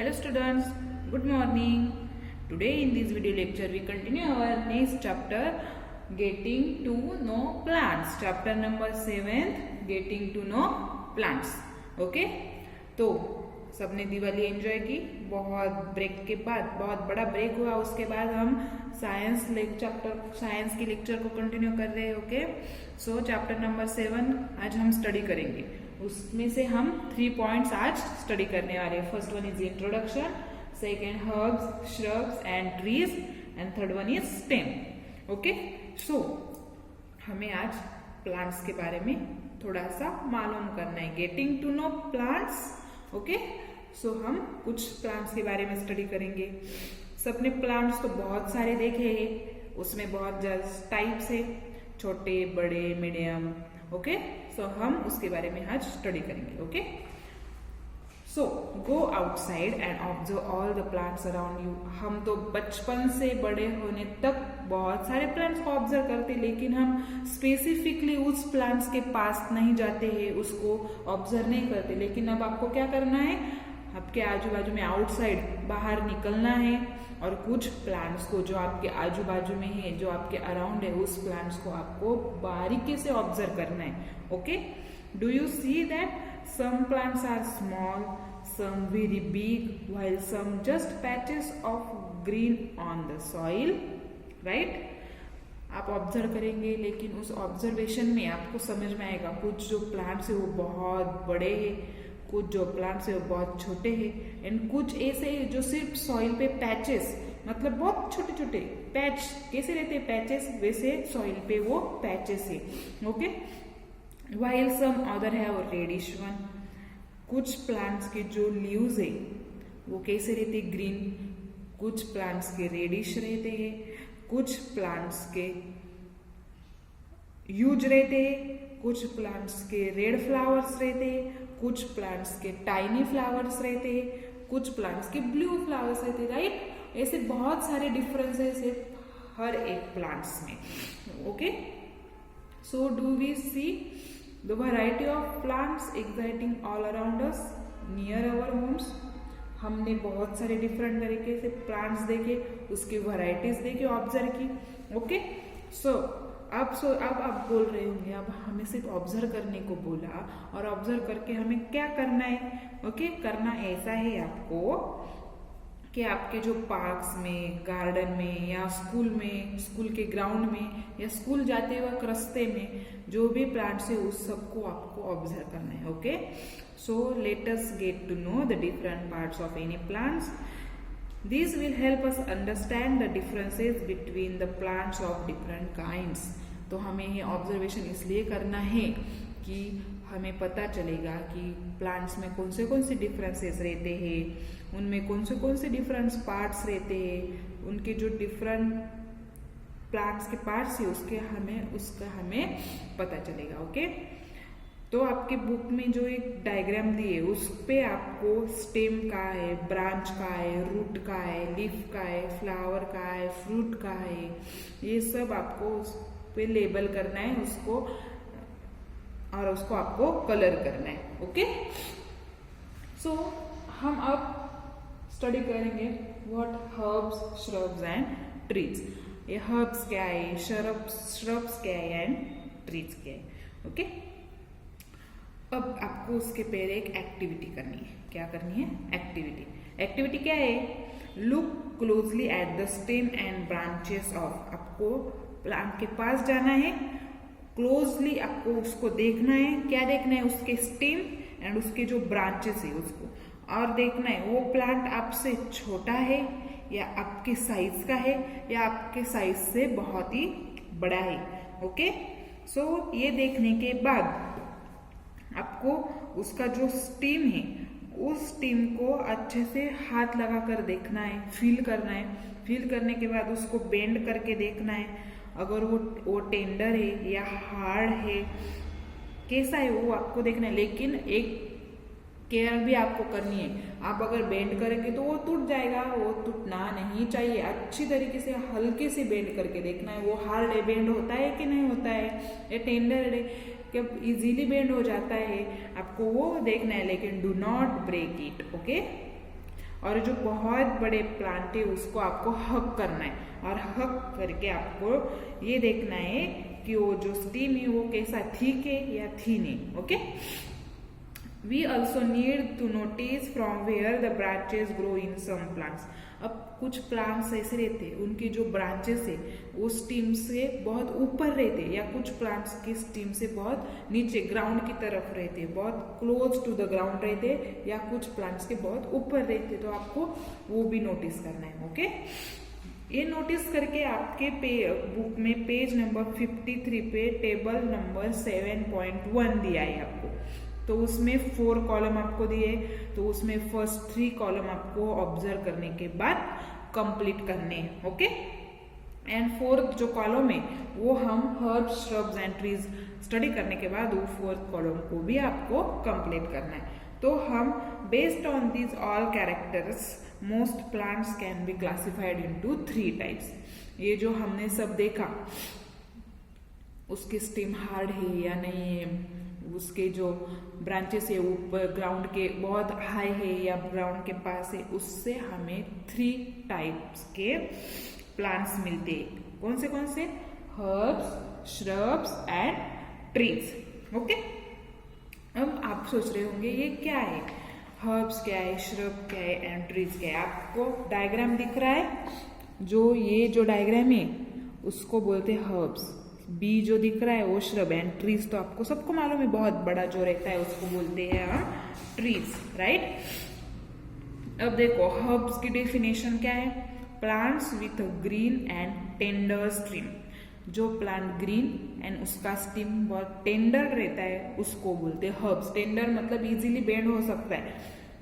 Hello students, good morning. Today in this video lecture we continue our next chapter getting to know plants. Chapter number 7 getting to know plants. Okay? तो सबने Diwali enjoy की। बहुत break के बाद बहुत बड़ा break हुआ, उसके बाद हम साइंस की लेक्चर को कंटिन्यू कर रहे हैं। ओके, सो चैप्टर नंबर 7 आज हम स्टडी करेंगे। उसमें से हम 3 पॉइंट्स आज स्टडी करने वाले हैं। First one is introduction, second herbs, shrubs and trees and third one is stem. Okay, so हमें आज प्लांट्स के बारे में थोड़ा सा मालूम करना है। Getting to know plants. Okay, so हम कुछ प्लांट्स के बारे में स्टडी करेंगे। सबने प्लांट्स तो बहुत सारे देखे हैं, उसमें बहुत टाइप्स है, छोटे, बड़े, मीडियम। ओके, सो हम उसके बारे में आज स्टडी करेंगे। Okay, so go outside and observe all the plants around you. हम तो बचपन से बड़े होने तक बहुत सारे प्लांट्स को ऑब्जर्व करते, लेकिन हम स्पेसिफिकली उस प्लांट्स के पास नहीं जाते हैं, उसको ऑब्जर्व नहीं करते। लेकिन अब आपको क्या करना है, आपके आजू बाजू में आउटसाइड बाहर निकलना है और कुछ प्लांट्स को जो आपके आजू बाजू में है, जो आपके अराउंड है, उस प्लांट्स को आपको बारीकी से ऑब्जर्व करना है। Okay, do you see that some plants are small, some very big, while some just patches of green on the soil, right? आप ऑब्जर्व करेंगे, लेकिन उस ऑब्जर्वेशन में आपको समझ में आएगा कुछ जो प्लांट्स है वो बहुत बड़े हैं, कुछ जो प्लांट्स है वो बहुत छोटे हैं, एंड कुछ ऐसे जो सिर्फ सॉइल पे पैचेस, मतलब बहुत छोटे छोटे पैच, कैसे रहते हैं पैचेस, वैसे सॉइल पे वो पैचेस है। Okay, while some other have reddish one, कुछ प्लांट्स के जो लीव्स है वो कैसे रहते, ग्रीन, कुछ प्लांट्स के रेडिश रहते हैं, कुछ प्लांट्स के ह्यूज रहते हैं, कुछ प्लांट्स के रेड फ्लावर्स रहते हैं, कुछ प्लांट्स के टाइनी फ्लावर्स रहते हैं, कुछ प्लांट्स के ब्लू फ्लावर्स रहते हैं, राइट? ऐसे बहुत सारे डिफरेंसेस है हर एक प्लांट्स में। Okay, so do we see the variety of plants existing all around us near our homes? हमने बहुत सारे डिफरेंट तरीके से प्लांट्स देखे, उसकी वैरायटीज देखे, ऑब्जर्व की। ओके, सो अब आप बोल रहे होंगे, अब हमें सिर्फ ऑब्जर्व करने को बोला और ऑब्जर्व करके हमें क्या करना है? ओके, करना ऐसा है आपको कि आपके जो पार्क्स में, गार्डन में या स्कूल में, स्कूल के ग्राउंड में या स्कूल जाते वक्त रास्ते में जो भी प्लांट्स है उस सबको आपको ऑब्जर्व करना है। Okay, so let us get to know the different parts of any plants. This will help us understand the differences between the plants of different kinds. तो हमें ये ऑब्जर्वेशन इसलिए करना है कि हमें पता चलेगा कि प्लांट्स में कौन से डिफरेंसेस रहते हैं, उनमें कौन से डिफरेंट पार्ट्स रहते हैं, उनके जो डिफरेंट प्लांट्स के पार्ट्स है उसका हमें पता चलेगा। ओके, तो आपके बुक में जो एक डायग्राम दी है उस पे आपको स्टेम का है, ब्रांच का है, रूट का है, लीफ का है, फ्लावर का है, फ्रूट का है, ये सब आपको उस पे लेबल करना है उसको, और उसको आपको कलर करना है। ओके, सो हम अब स्टडी करेंगे what herbs, shrubs and trees. ये हर्ब्स क्या है, श्रब्स क्या है एंड ट्रीज क्या है। ओके, अब आपको उसके पहले एक एक्टिविटी करनी है। क्या करनी है? एक्टिविटी क्या है? Look closely at the stem and branches of. आपको प्लांट के पास जाना है, क्लोजली आपको उसको देखना है। क्या देखना है? उसके स्टेम एंड उसके जो ब्रांचेस है उसको, और देखना है वो प्लांट आपसे छोटा है या आपके साइज का है या आपके साइज से बहुत ही बड़ा है। ओके, सो ये देखने के बाद आपको उसका जो स्टेम है उस स्टेम को अच्छे से हाथ लगा कर देखना है, फील करना है। फील करने के बाद उसको बेंड करके देखना है, अगर वो टेंडर है या हार्ड है, कैसा है वो आपको देखना है। लेकिन एक केयर भी आपको करनी है, आप अगर बेंड करेंगे तो वो टूट जाएगा, वो टूटना नहीं चाहिए। अच्छी तरीके से हल्के से बेंड करके देखना है, वो हार्ड है, बेंड होता है कि नहीं होता है, या टेंडर है कि इजीली बेंड हो जाता है, आपको वो देखना है। लेकिन do not break it. Okay, और जो बहुत बड़े प्लांट है उसको आपको हक करना है, और हक करके आपको ये देखना है कि वो जो स्टीम है वो कैसा थिक है या थीन है. Okay. We also need to notice from where the branches grow in some plants. अब कुछ प्लांट्स ऐसे रहते हैं उनकी जो ब्रांचेस है वो स्टीम से बहुत ऊपर रहते हैं, या कुछ प्लांट्स की स्टीम से बहुत नीचे ग्राउंड की तरफ रहते हैं, बहुत क्लोज टू द ग्राउंड रहते हैं, या कुछ प्लांट्स के बहुत ऊपर रहते हैं. तो आपको वो भी नोटिस करना है. ओके. ये नोटिस करके आपके बुक में पेज नंबर 53 पे टेबल नंबर 7.1 दिया है आपको. तो उसमें 4 कॉलम आपको दिए, तो उसमें फर्स्ट 3 कॉलम आपको ऑब्जर्व करने के बाद कंप्लीट करने हैं. ओके. एंड 4th जो कॉलम है वो हम herbs, shrubs and trees study करने के बाद वो 4th कॉलम को भी आपको कंप्लीट करना है. तो हम based on these all characters most plants can be classified into 3 types. ये जो हमने सब देखा उसकी स्टीम हार्ड है या नहीं है, उसके जो ब्रांचेस है ऊपर ग्राउंड के बहुत हाई है या ग्राउंड के पास है, उससे हमें 3 टाइप्स के प्लांट्स मिलते हैं. कौन से? Herbs, shrubs and trees. Okay. अब आप सोच रहे होंगे ये क्या है, हर्ब्स क्या है, श्रब क्या है एंड ट्रीज क्या है. आपको डायग्राम दिख रहा है, ये जो डायग्राम है उसको बोलते हैं हर्ब्स, बी जो दिख रहा है वो श्रब, एंड ट्रीज तो आपको सबको मालूम है बहुत बड़ा जो रहता है उसको बोलते हैं हम ट्रीज. राइट. अब देखो हर्ब्स की डेफिनेशन क्या है. Plants with green and tender stem. जो प्लांट ग्रीन एंड उसका स्टीम बहुत टेंडर रहता है उसको बोलते हैं हर्ब्स. टेंडर मतलब इजीली बेंड हो सकता है,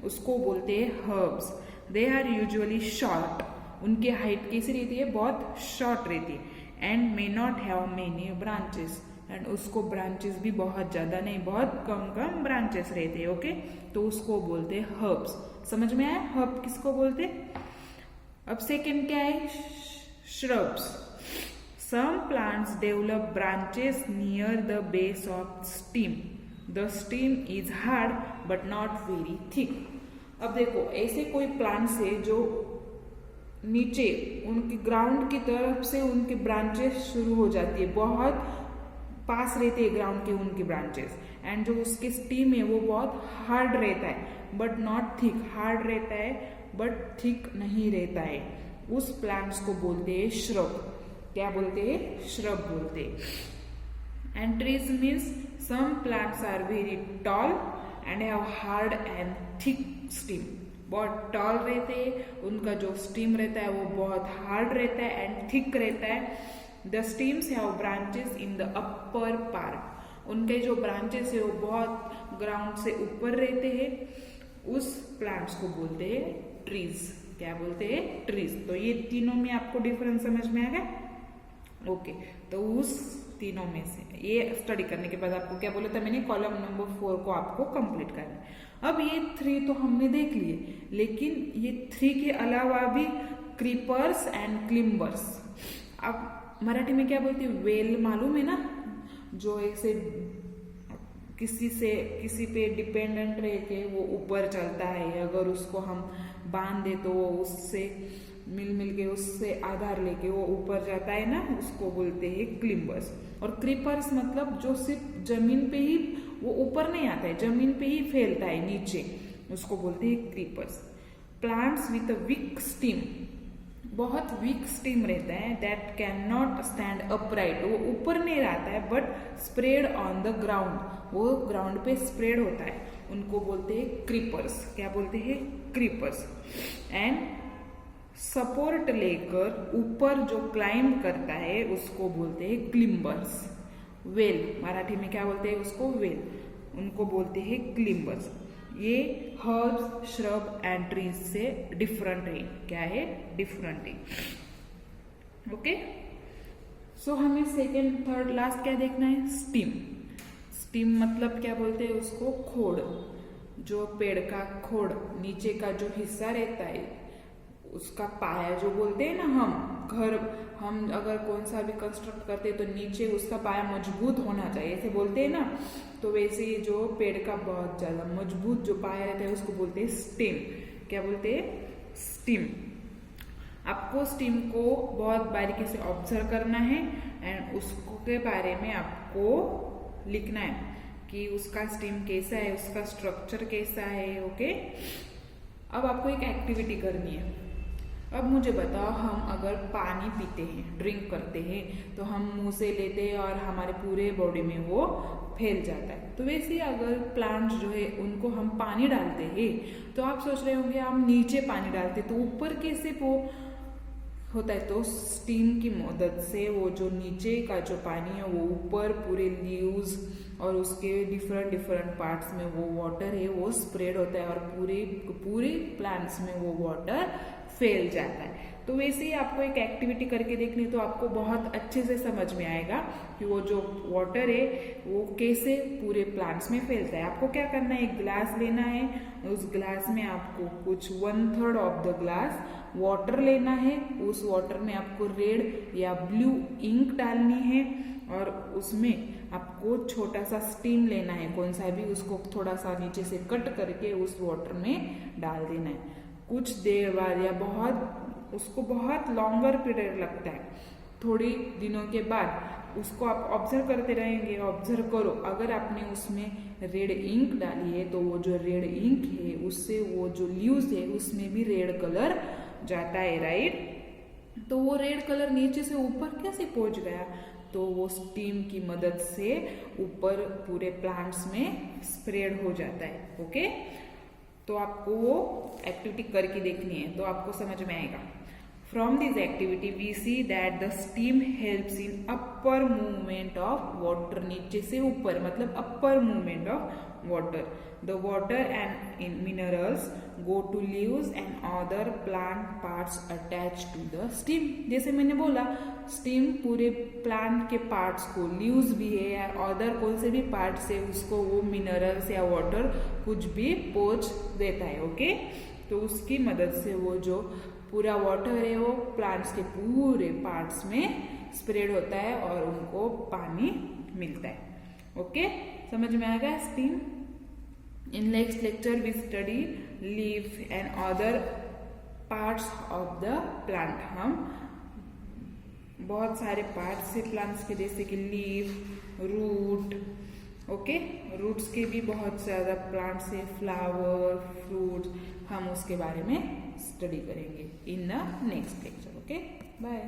उसको बोलते हैं herbs. They are usually short. उनकी हाइट कैसी रहती है, बहुत शॉर्ट रहती है. And may not have many branches. And उसको ब्रांचेस भी बहुत ज्यादा नहीं, बहुत कम ब्रांचेस रहते हैं. ओके. तो उसको बोलते हैं हर्ब्स. समझ में आया हर्ब किसको बोलते. अब सेकेंड क्या है, shrubs. Some plants develop branches near the base of stem. The stem is hard but not very thick. अब देखो ऐसे कोई प्लांट्स है जो नीचे उनके ग्राउंड की तरफ से उनके ब्रांचेस शुरू हो जाती है, बहुत पास रहते हैं ग्राउंड के उनकी ब्रांचेस, एंड जो उसकी स्टीम है वो बहुत हार्ड रहता है बट नॉट थिक. हार्ड रहता है बट थिक नहीं रहता है. उस प्लांट्स को बोलते हैं श्रब. क्या बोलते हैं, श्रब बोलते हैं. And trees means some plants are very tall and have hard and thick stem. बहुत टॉल रहते हैं, उनका जो स्टीम रहता है वो बहुत हार्ड रहता है एंड थिक रहता है. The stems have branches in the upper part. उनके जो ब्रांचेस है वो बहुत ग्राउंड से ऊपर रहते हैं. उस प्लांट्स को बोलते हैं ट्रीज. क्या बोलते हैं, ट्रीज. तो ये तीनों में आपको डिफरेंस समझ में आ गया. ओके. तो उस तीनों में से ये स्टडी करने के बाद आपको क्या बोला था मैंने, कॉलम नंबर 4 को आपको कंप्लीट करना है. अब ये 3 तो हमने देख लिए, लेकिन ये 3 के अलावा भी क्रीपर्स एंड क्लिम्बर्स. अब मराठी में क्या बोलते हैं, वेल मालूम है ना, जो ऐसे किसी पे डिपेंडेंट रह के वो ऊपर चलता है. अगर उसको हम बांध दे तो वो उससे मिल के उससे आधार लेके वो ऊपर जाता है ना, उसको बोलते हैं क्लिम्बर्स. और क्रीपर्स मतलब जो सिर्फ जमीन पे ही, वो ऊपर नहीं आता है, जमीन पे ही फैलता है नीचे, उसको बोलते हैं creepers. Plants with a weak stem. बहुत वीक स्टीम रहता है, that can not stand upright. वो ऊपर नहीं रहता है but spread on the ground. वो ग्राउंड पे स्प्रेड होता है, उनको बोलते हैं क्रीपर्स. क्या बोलते हैं, क्रीपर्स. एंड सपोर्ट लेकर ऊपर जो क्लाइंब करता है उसको बोलते हैं क्लिम्बर्स. वेल, मराठी में क्या बोलते हैं उसको, वेल, उनको बोलते हैं क्लिम्बर्स. ये हर्ब्स, श्रब एंड ट्रीज से डिफरेंट है. क्या है, डिफरेंट है. ओके. सो हमें सेकेंड, थर्ड, लास्ट क्या देखना है, स्टीम. स्टीम मतलब क्या बोलते हैं उसको, खोड़. जो पेड़ का खोड़, नीचे का जो हिस्सा रहता है उसका पाया जो बोलते हैं ना, हम अगर कौन सा भी कंस्ट्रक्ट करते हैं तो नीचे उसका पाया मजबूत होना चाहिए, ऐसे बोलते हैं ना. तो वैसे जो पेड़ का बहुत ज्यादा मजबूत जो पाया रहता है उसको बोलते हैं स्टेम. क्या बोलते हैं, स्टीम। आपको स्टीम को बहुत बारीकी से ऑब्जर्व करना है एंड उसको के बारे में आपको लिखना है कि उसका स्टीम कैसा है, उसका स्ट्रक्चर कैसा है। ओके, अब आपको एक एक्टिविटी करनी है। अब मुझे बताओ, हम अगर पानी पीते हैं, ड्रिंक करते हैं, तो हम मुंह से लेते हैं और हमारे पूरे बॉडी में वो फैल जाता है। तो वैसे ही अगर प्लांट्स जो है उनको हम पानी डालते हैं, तो आप सोच रहे होंगे हम नीचे पानी डालते तो ऊपर कैसे वो होता है। तो स्टीम की मदद से वो जो नीचे का जो पानी है वो ऊपर पूरे लीव्स और उसके डिफरेंट पार्ट्स में वो वाटर है वो स्प्रेड होता है और पूरे प्लांट्स में वो वाटर फैल जाता है। तो वैसे ही आपको एक एक्टिविटी करके देखनी, तो आपको बहुत अच्छे से समझ में आएगा कि वो जो वाटर है वो कैसे पूरे प्लांट्स में फैलता है। आपको क्या करना है, एक ग्लास लेना है, उस ग्लास में आपको कुछ 1/3 ऑफ द ग्लास वाटर लेना है। उस वाटर में आपको रेड या ब्लू इंक डालनी है और उसमें आपको छोटा सा स्टीम लेना है, कौन सा भी, उसको थोड़ा सा नीचे से कट करके उस वाटर में डाल देना है। कुछ देर बाद या उसको बहुत लॉन्गर पीरियड लगता है, थोड़ी दिनों के बाद उसको आप ऑब्जर्व करते रहेंगे। ऑब्जर्व करो, अगर आपने उसमें रेड इंक डाली है तो वो जो रेड इंक है उससे वो जो लीव्स है उसमें भी रेड कलर जाता है, राइट। तो वो रेड कलर नीचे से ऊपर कैसे पहुंच गया, तो वो स्टीम की मदद से ऊपर पूरे प्लांट्स में स्प्रेड हो जाता है। ओके, तो आपको वो एक्टिविटी करके देखनी है तो आपको समझ में आएगा। From this activity we see that the steam helps in upper movement of water, नीचे से ऊपर मतलब upper movement of water. The water and in minerals go to leaves and other plant parts attached to the steam. जैसे मैंने बोला, steam पूरे plant के parts को, लीव्स भी है या अदर कौन से भी पार्ट्स है उसको वो मिनरल्स या वाटर कुछ भी पहुंच देता है। ओके, तो उसकी मदद से वो जो पूरा वाटर है वो प्लांट्स के पूरे पार्ट्स में स्प्रेड होता है और उनको पानी मिलता है। ओके, समझ में आ गया stem. In next lecture we study leaf and other parts of the plant. हम बहुत सारे पार्ट्स से प्लांट्स के, जैसे कि लीफ, रूट, ओके, रूट्स के भी बहुत ज्यादा प्लांट्स है, फ्लावर, फ्रूट्स, हम उसके बारे में स्टडी करेंगे in the next lecture. Okay, bye.